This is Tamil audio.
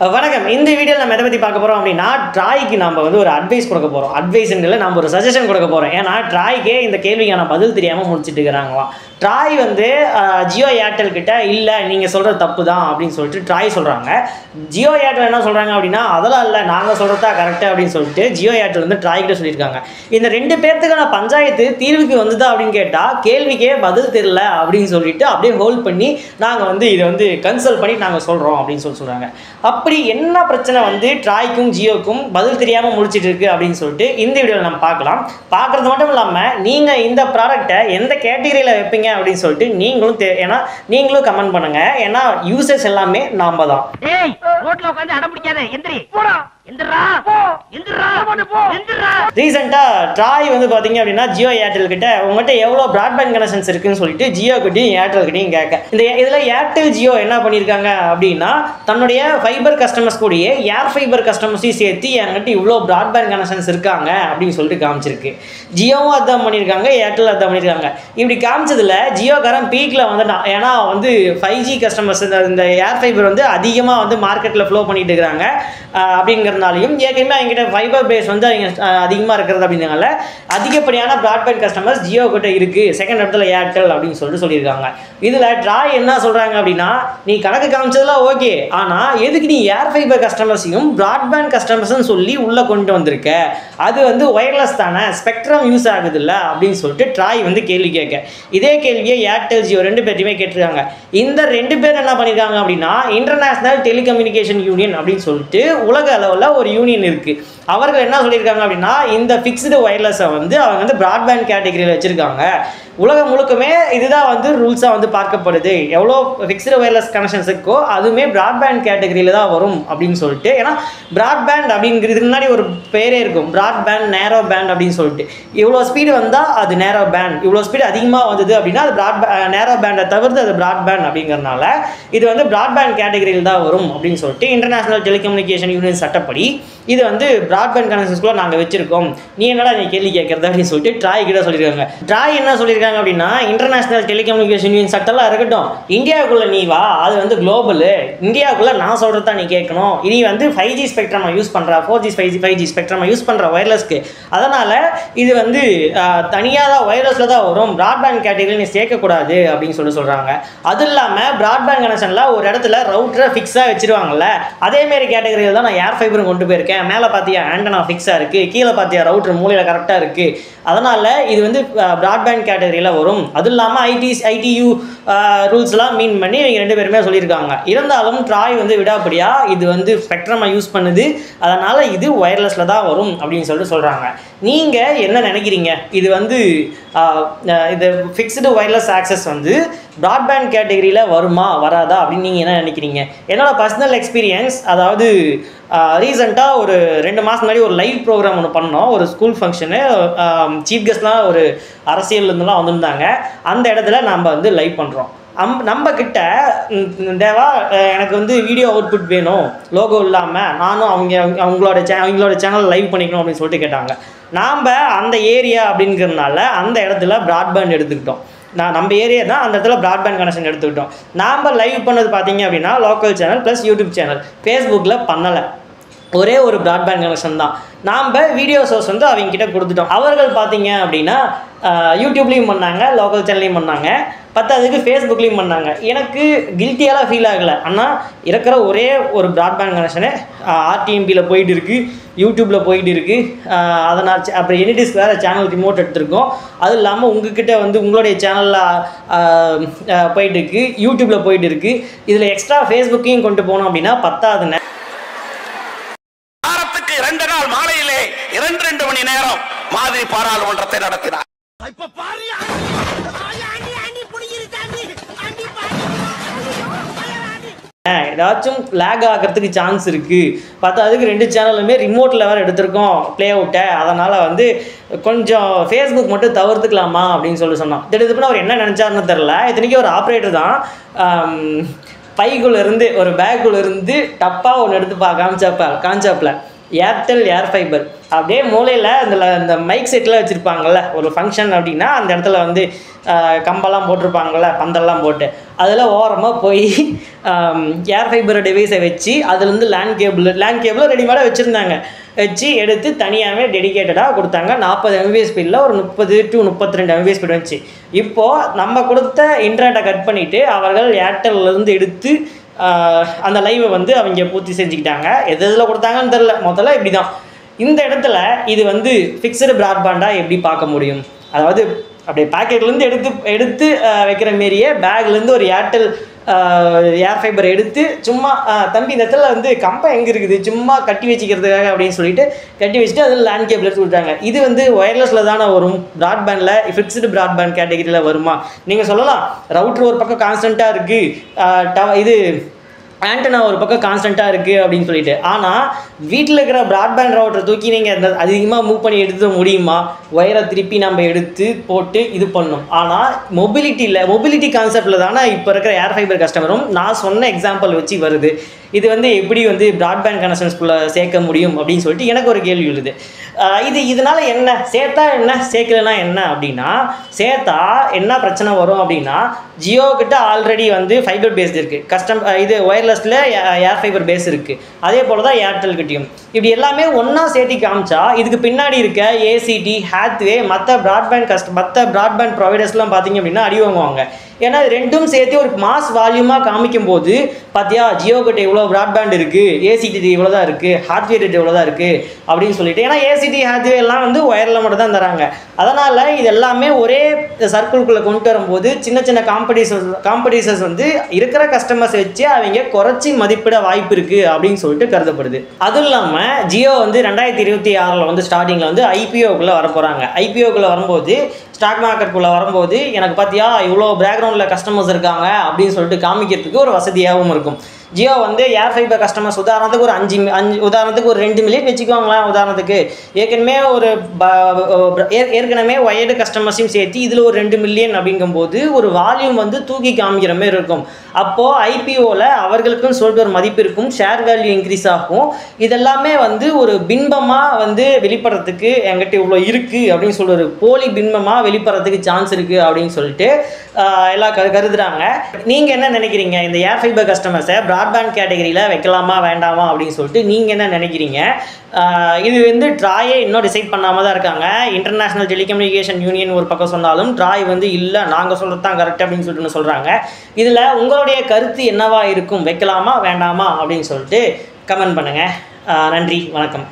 வணக்கம். இந்த வீடியோவில் நம்ம எதை பற்றி பார்க்க போகிறோம் அப்படின்னா, ட்ராய்க்கு நம்ம வந்து ஒரு அட்வைஸ் கொடுக்க போகிறோம். அட்வைஸ்ன்னு நம்ம ஒரு சஜஷன் கொடுக்க போகிறோம். ஏன்னா ட்ராய்க்கே இந்த கேள்விக்கான பதில் தெரியாமல் முடிச்சுட்டு இருக்கிறாங்களாம். ட்ராய் வந்து ஜியோ ஏர்டெல் கிட்ட இல்லை நீங்கள் சொல்கிறது தப்பு தான் அப்படின்னு சொல்லிட்டு ட்ராய் சொல்கிறாங்க. ஜியோ ஏர்டெல் என்ன சொல்கிறாங்க அப்படின்னா, அதெல்லாம் இல்லை நாங்கள் சொல்கிறது தான் கரெக்டு அப்படின்னு சொல்லிட்டு ஜியோ ஏர்டெல் வந்து ட்ராய் கிட்ட சொல்லியிருக்காங்க. இந்த ரெண்டு பேர்த்துக்கான பஞ்சாயத்து தீர்வுக்கு வந்துதா அப்படின்னு கேட்டால் கேள்விக்கே பதில் தெரியல அப்படின்னு சொல்லிட்டு அப்படியே ஹோல்ட் பண்ணி நாங்கள் வந்து இதை வந்து கன்சல்ட் பண்ணி நாங்கள் சொல்கிறோம் அப்படின்னு சொல்கிறாங்க. அப்படி என்ன பிரச்சனை வந்து ட்ராய்க்கும் ஜியோக்கும் பதில் தெரியாமல் முடிச்சிட்டு இருக்கு அப்படின்னு சொல்லிட்டு இந்த வீடியோவில் நம்ம பார்க்கலாம். பார்க்குறது மட்டும் இல்லாமல் நீங்கள் இந்த ப்ராடக்டை எந்த கேட்டகரியில் வைப்பீங்க அப்படின்னு சொல்லிட்டு நீங்களும் கமெண்ட் பண்ணுங்க. ஏன்னா யூசர்ஸ் எல்லாமே நாம தான். ரீசெண்டா ட்ராய் வந்து பாத்தீங்க அப்படின்னா ஜியோ ஏர்டெல் கிட்ட உங்கள்கிட்ட எவ்வளவு பிராட்பேண்ட் கனெக்ஷன்ஸ் இருக்குன்னு சொல்லிட்டு ஜியோ கிட்டையும் ஏர்டெல் கிட்டையும் கேட்க, இந்த இதுல ஏர்டெல் ஜியோ என்ன பண்ணியிருக்காங்க அப்படின்னா, தன்னுடைய ஃபைபர் கஸ்டமர்ஸ் கூடயே ஏர் ஃபைபர் கஸ்டமர்ஸையும் சேர்த்து என்கிட்ட இவ்வளோ பிராட்பேண்ட் கனெக்ஷன்ஸ் இருக்காங்க அப்படின்னு சொல்லிட்டு காமிச்சிருக்கு. ஜியோவும் அதான் பண்ணியிருக்காங்க, ஏர்டெல் அதான் பண்ணியிருக்காங்க. இப்படி காமிச்சதுல ஜியோக்காரன் பீக்ல வந்துட்டான். ஏன்னா வந்து 5G கஸ்டமர்ஸ் இந்த ஏர் ஃபைபர் வந்து அதிகமாக வந்து மார்க்கெட்டில் ஃப்ளோ பண்ணிட்டு இருக்கிறாங்க அப்படிங்கிறதுனாலையும் ஏற்கனவே அவங்ககிட்ட ஃபைபர் பேஸ் வந்து அவங்க அதிகமாக இருக்கிறது அப்படிங்கிறனால அதிகப்படியான பிராட்பேண்ட் கஸ்டமர்ஸ் ஜியோ கிட்ட இருக்குது. செகண்ட் இடத்துல ஏர்டெல் அப்படின்னு சொல்லியிருக்காங்க. இதில் ட்ராய் என்ன சொல்கிறாங்க அப்படின்னா, நீ கணக்கு காமிச்சதெல்லாம் ஓகே, ஆனால் எதுக்கு நீ ஏர் ஃபைபர் கஸ்டமர்ஸையும் பிராட்பேண்ட் கஸ்டமர்ஸ்னு சொல்லி உள்ளே கொண்டு வந்திருக்க? அது வந்து ஒயர்லெஸ் தானே, ஸ்பெக்ட்ரம் யூஸ் ஆகுது இல்லை அப்படின்னு சொல்லிட்டு ட்ராய் வந்து கேள்வி கேட்க, இதே கேள்வியை ஏர்டெல் ஜியோ ரெண்டு பேர்த்தையுமே கேட்டிருக்காங்க. இந்த ரெண்டு பேர் என்ன பண்ணியிருக்காங்க அப்படின்னா, இன்டர்நேஷனல் டெலிகம்யூனிகேஷன் யூனியன் அப்படின்னு சொல்லிட்டு உலக அளவில் ஒரு யூனியன் இருக்குது. அவர்கள் என்ன சொல்லியிருக்காங்க அப்படின்னா, இந்த ஃபிக்ஸ்டு ஒயர்லெஸை வந்து அவங்க வந்து பிராட்பேண்ட் கேட்டகரியில் வச்சுருக்காங்க. உலகம் முழுக்கமே இதுதான் வந்து ரூல்ஸாக வந்து பார்க்கப்படுது. எவ்வளோ ஃபிக்ஸ்டு ஒயர்லெஸ் கனெக்ஷன்ஸ் இருக்கோ அதுவுமே பிராட்பேண்ட் கேட்டகரியில் தான் வரும் அப்படின்னு சொல்லிட்டு. ஏன்னா பிராட்பேண்ட் அப்படிங்கிறதுக்கு முன்னாடி ஒரு பேரே இருக்கும், பிராட்பேண்ட் நேரோ பேண்ட் அப்படின்னு சொல்லிட்டு. இவ்வளோ ஸ்பீடு வந்தால் அது நேரோ பேண்ட், இவ்வளோ ஸ்பீடு அதிகமாக வந்தது அப்படின்னா அது நேரோ பேண்டை தவிர்த்து அது பிராட்பேண்ட் அப்படிங்கிறதுனால இது வந்து பிராட்பேண்ட் கேட்டகரியில் தான் வரும் அப்படின்னு சொல்லிட்டு இன்டர்நேஷனல் டெலிகம்யூனிகேஷன் யூனியன் சட்டப்படி இது வந்து பிராட்பேண்ட் கனெக்ஷன்ஸ்குள்ள நாங்கள் வச்சிருக்கோம், நீ என்னடா நீ கேள்வி கேட்கறது அப்படின்னு சொல்லிட்டு ட்ராய் கிட்ட சொல்லியிருக்காங்க. ட்ராய் என்ன சொல்லியிருக்காங்க அப்படின்னா, இன்டர்நேஷனல் டெலிகம்யூனிகேஷன் யூனியன் சட்டம்லாம் இருக்கட்டும், இந்தியாவுக்குள்ள நீ வா, அது வந்து குளோபலு, இந்தியாவுக்குள்ள நான் சொல்கிறது தான் நீ கேட்கணும். இனி வந்து 5G ஸ்பெக்ட்ரமா யூஸ் பண்ணுற, 4G 5G ஸ்பெக்ட்ரமா யூஸ் பண்ணுற ஒயர்லெஸ்க்கு, அதனால் இது வந்து தனியாக தான் ஒயர்லெஸில் தான் வரும், பிராட்பேண்ட் கேட்டகரியில் நீ சேர்க்கக்கூடாது அப்படின்னு சொல்கிறாங்க. அது இல்லாமல் பிராட்பேண்ட் கனெக்ஷனில் ஒரு இடத்துல ரவுட்டரை ஃபிக்ஸாக வச்சுருவாங்கல்ல, அதேமாரி கேட்டகரியில் தான் நான் ஏர் ஃபைபரும் கொண்டு போயிருக்கேன். மேலே பார்த்தியா ஆண்டனா ஃபிக்ஸாக இருக்குது, கீழே பார்த்தியா ரவுட்டர் மூலையில் கரெக்டாக இருக்குது, அதனால் இது வந்து பிராட்பேண்ட் கேட்டகரியில் வரும். அது இல்லாமல் ஐடியு ரூல்ஸ்லாம் மீன் பண்ணி இவங்க ரெண்டு பேருமே சொல்லியிருக்காங்க. இருந்தாலும் ட்ராய் வந்து விடாப்படியாக இது வந்து ஸ்பெக்ட்ரமாக யூஸ் பண்ணுது, அதனால் இது ஒயர்லெஸில் தான் வரும் அப்படின்னு சொல்கிறாங்க. நீங்கள் என்ன நினைக்கிறீங்க? இது வந்து இது ஃபிக்ஸ்டு ஒயர்லெஸ் ஆக்சஸ் வந்து பிராட்பேண்ட் கேட்டகரியில் வருமா வராதா அப்படின்னு நீங்கள் என்ன நினைக்கிறீங்க? என்னோடய பர்சனல் எக்ஸ்பீரியன்ஸ், அதாவது ரீசெண்டாக ஒரு 2 மாதம் முன்னாடி ஒரு லைவ் ப்ரோக்ராம் ஒன்று பண்ணோம், ஒரு ஸ்கூல் ஃபங்க்ஷனு. சீஃப் கெஸ்ட்லாம் ஒரு அரசியல்லேருந்துலாம் வந்திருந்தாங்க. அந்த இடத்துல நம்ம வந்து லைவ் பண்ணுறோம். நம்ம கிட்ட தேவா எனக்கு வந்து வீடியோ அவுட்புட் வேணும், லோகோ இல்லாமல் நானும் அவங்களோட சேனல் லைவ் பண்ணிக்கணும் அப்படின்னு சொல்லிட்டு கேட்டாங்க. நாம் அந்த ஏரியா அப்படிங்கிறதுனால அந்த இடத்துல பிராட்பேண்ட் எடுத்துக்கிட்டோம். நம்ம ஏரியா தான், அந்த இடத்துல பிராட்பேண்ட் கனெக்ஷன் எடுத்துக்கிட்டோம். நாம் லைவ் பண்ணது பார்த்தீங்க அப்படின்னா local channel plus YouTube channel, ஃபேஸ்புக்கில் பண்ணலை, ஒரே ஒரு பிராட்பேண்ட் கனெக்ஷன் தான். நாம் வீடியோ சோர்ஸ் வந்து அவங்ககிட்ட கொடுத்துட்டோம். அவர்கள் பார்த்தீங்க அப்படின்னா யூடியூப்லேயும் பண்ணாங்க, லோக்கல் சேனல்லையும் பண்ணாங்க, பத்தாவதுக்கு ஃபேஸ்புக்லேயும் பண்ணாங்க. எனக்கு கில்ட்டியெல்லாம் ஃபீல் ஆகலை. ஆனால் இருக்கிற ஒரே ஒரு பிராட்பேண்ட் கனெக்ஷனு ஆர்டிஎம்பியில் போயிட்டு இருக்குது, யூடியூப்பில் போயிட்டு இருக்குது. அதனால் அப்புறம் எனிடிஸ் வேறு சேனல் ரிமோட் எடுத்திருக்கோம். அது இல்லாமல் உங்ககிட்ட வந்து உங்களுடைய சேனலில் போயிட்டு இருக்குது, யூடியூப்பில் போயிட்டு இருக்குது. இதில் எக்ஸ்ட்ரா ஃபேஸ்புக்கையும் கொண்டு போனோம் அப்படின்னா 10வது வாரத்துக்கு 2 நாள் மாலையிலே 2 மணி நேரம் மாதிரி பாராளுமன்றத்தை நடத்தினார். ஏதாச்சும் லேக் ஆகிறதுக்கு சான்ஸ் இருக்குது. அதுக்கு 2 சேனலுமே ரிமோட்டில் வேறு எடுத்திருக்கோம் ப்ளே அவுட்டை, அதனால் வந்து கொஞ்சம் ஃபேஸ்புக் மட்டும் தவிர்த்துக்கலாமா அப்படின்னு சொன்னான். திடீர்னு அவர் என்ன நினச்சாருன்னு தெரில. இத்தனைக்கும் ஒரு ஆப்ரேட்டர் தான், பைக்குள்ளேருந்து ஒரு பேக்குள்ளேருந்து டப்பாக ஒன்று எடுத்து காமிச்சாப்பில் ஏர்டெல் ஏர் ஃபைபர் அப்படியே மூலையில் அந்த மைக் செட்டில் வச்சுருப்பாங்கள்ல ஒரு ஃபங்க்ஷன் அப்படின்னா அந்த இடத்துல வந்து கம்பெல்லாம் போட்டிருப்பாங்கள்ல பந்தெல்லாம் போட்டு அதில் ஓரமாக போய் ஏர் ஃபைபர் டிவைஸை வச்சு அதுலேருந்து லேண்ட் கேபிள் ரெடிமேடாக வச்சுருந்தாங்க. வச்சு எடுத்து தனியாகவே டெடிக்கேட்டடாக கொடுத்தாங்க. 40 MBPS ஸ்பீடில் ஒரு 30 to 32 MBPS ஸ்பீட் வந்துச்சு. இப்போது நம்ம கொடுத்த இன்டர்நெட்டை கட் பண்ணிவிட்டு அவர்கள் ஏர்டெல்லேருந்து எடுத்து அந்த லைவை வந்து அவங்க பூர்த்தி செஞ்சுக்கிட்டாங்க. எதில் கொடுத்தாங்கன்னு தெரில. முதல்ல இப்படி தான். இந்த இடத்துல இது வந்து ஃபிக்ஸ்டு ப்ராட்பேண்டாக எப்படி பார்க்க முடியும்? அதாவது அப்படியே பேக்கெட்லேருந்து எடுத்து வைக்கிற மாரியே பேக்லேருந்து ஒரு ஏர்டெல் ஏர் ஃபைபர் எடுத்து சும்மா தம்பி இந்த இடத்துல வந்து கம்பம் எங்கே இருக்குது சும்மா கட்டி வச்சுக்கிறதுக்காக அப்படின்னு சொல்லிட்டு கட்டி வச்சுட்டு அதில் லேண்ட் கேபிள் எடுத்து கொடுத்தாங்க. இது வந்து ஒயர்லெஸில் தானே வரும், ப்ராட்பேண்டில் ஃபிக்ஸ்டு ப்ராட்பேண்ட் கேட்டகரியில் வருமா? நீங்கள் சொல்லலாம் ரவுட்ரு ஒரு பக்கம் கான்ஸ்டண்ட்டாக இருக்குது, இது ஆண்டனா ஒரு பக்கம் கான்ஸ்டண்ட்டாக இருக்குது அப்படின்னு சொல்லிட்டு. ஆனால் வீட்டில் இருக்கிற ப்ராட்பேண்ட் ரவுட்டரை தூக்கி நீங்கள் அதிகமாக மூவ் பண்ணி எடுத்து முடியுமா? ஒயரை திருப்பி நம்ம எடுத்து போட்டு இது பண்ணணும். ஆனால் மொபிலிட்டி கான்செப்டில் தானே இப்போ இருக்கிற ஏர் ஃபைபர் கஸ்டமரும் நான் சொன்ன எக்ஸாம்பிள் வச்சு வருது. இது வந்து எப்படி வந்து ப்ராட்பேண்ட் கனெக்ஷன்ஸ்குள்ளே சேர்க்க முடியும் அப்படின்னு சொல்லிட்டு எனக்கு ஒரு கேள்வி எழுது. இதனால் என்ன சேர்த்தா என்ன சேர்க்கலன்னா என்ன அப்படின்னா, சேர்த்தா என்ன பிரச்சனை வரும் அப்படின்னா, ஜியோ கிட்ட ஆல்ரெடி வந்து ஃபைபர் பேஸ்ட் இருக்குது, இது ஒயர்லெஸில் ஏர் ஃபைபர் பேஸ் இருக்குது. அதே போல் தான் ஏர்டெல் கிட்டையும். இப்படி எல்லாமே ஒன்றா சேர்த்தி காமிச்சா இதுக்கு பின்னாடி இருக்க ஏசிடி, ஹேத்வே, மற்ற ப்ராட்பேண்ட் ப்ரொவைடர்ஸ்லாம் பார்த்தீங்க அப்படின்னா அடி வாங்குவாங்க. ஏன்னா இது ரெண்டும் சேர்த்து ஒரு மாஸ் வால்யூமாக காமிக்கும் போது பார்த்தியா ஜியோ கிட்ட இவ்வளோ ப்ராட்பேண்ட் இருக்குது, ஏசிடி இவ்வளோ தான் இருக்குது, ஹார்ட்வே ரேட் இவ்வளோ தான் இருக்குது அப்படின்னு சொல்லிட்டு. ஏன்னா ஏசிடி ஹார்ட்வே எல்லாம் வந்து ஒயரில் மட்டும் தான் தராங்க. அதனால் இது எல்லாமே ஒரே சர்க்கிள்குள்ளே கொண்டு வரும்போது சின்ன காம்படிஷன்ஸ் வந்து இருக்கிற கஸ்டமர்ஸ் வச்சு அவங்க குறைச்சி மதிப்பிட வாய்ப்பு இருக்குது அப்படின்னு சொல்லிட்டு கருதப்படுது. அதுவும் இல்லாமல் ஜியோ வந்து 2026 வந்து ஸ்டார்டிங்கில் வந்து ஐபிஓக்குள்ளே வரப்போகிறாங்க. ஐபிஓக்குள்ளே வரும்போது ஸ்டாக் மார்க்கெட்டுக்குள்ளே வரும்போது எனக்கு பார்த்தியா இவ்வளோ பேக்ரவுண்டில் கஸ்டமர்ஸ் இருக்காங்க அப்படின்னு சொல்லிட்டு காமிக்கிறதுக்கு ஒரு வசதியாகவும் இருக்கும். ஜியோ வந்து ஏர் ஃபைபர் கஸ்டமர்ஸ் உதாரணத்துக்கு ஒரு 5 ஒரு 2 மில்லியன் வச்சுக்குவாங்களேன். உதாரணத்துக்கு ஏற்கனவே ஒயர்டு கஸ்டமர்ஸையும் சேர்த்து இதில் ஒரு 2 மில்லியன் அப்படிங்கும்போது ஒரு வால்யூம் வந்து தூக்கி காமிக்கிற மாதிரி இருக்கும். அப்போது ஐபிஓவில் அவர்களுக்குன்னு சொல்லிட்டு ஒரு மதிப்பு இருக்கும், ஷேர் வேல்யூ இன்க்ரீஸ் ஆகும். இதெல்லாமே வந்து ஒரு பின்பமாக வந்து வெளிப்படுறதுக்கு என்கிட்ட இவ்வளோ இருக்குது அப்படின்னு சொல்லி ஒரு போலி பின்பமாக வெளிப்படுறதுக்கு சான்ஸ் இருக்குது அப்படின்னு சொல்லிட்டு எல்லாம் கருதுறாங்க. நீங்கள் என்ன நினைக்கிறீங்க? இந்த ஏர் ஃபைபர் கஸ்டமர்ஸை ப்ராட்பேண்ட் கேட்டகரியில் வைக்கலாமா வேண்டாமா அப்படின்னு சொல்லிட்டு நீங்கள் என்ன நினைக்கிறீங்க? இது வந்து ட்ராயே இன்னும் டிசைட் பண்ணாமல் தான் இருக்காங்க. இன்டர்நேஷ்னல் டெலிகம்யூனிகேஷன் யூனியன் ஒரு பக்கம் சொன்னாலும் ட்ராய் வந்து இல்லை நாங்கள் சொல்கிறது தான் கரெக்ட் அப்படின்னு சொல்லிட்டு சொல்கிறாங்க. இதில் உங்களுடைய கருத்து என்னவா இருக்கும்? வைக்கலாமா வேண்டாமா அப்படின்னு சொல்லிட்டு கமெண்ட் பண்ணுங்கள். நன்றி, வணக்கம்.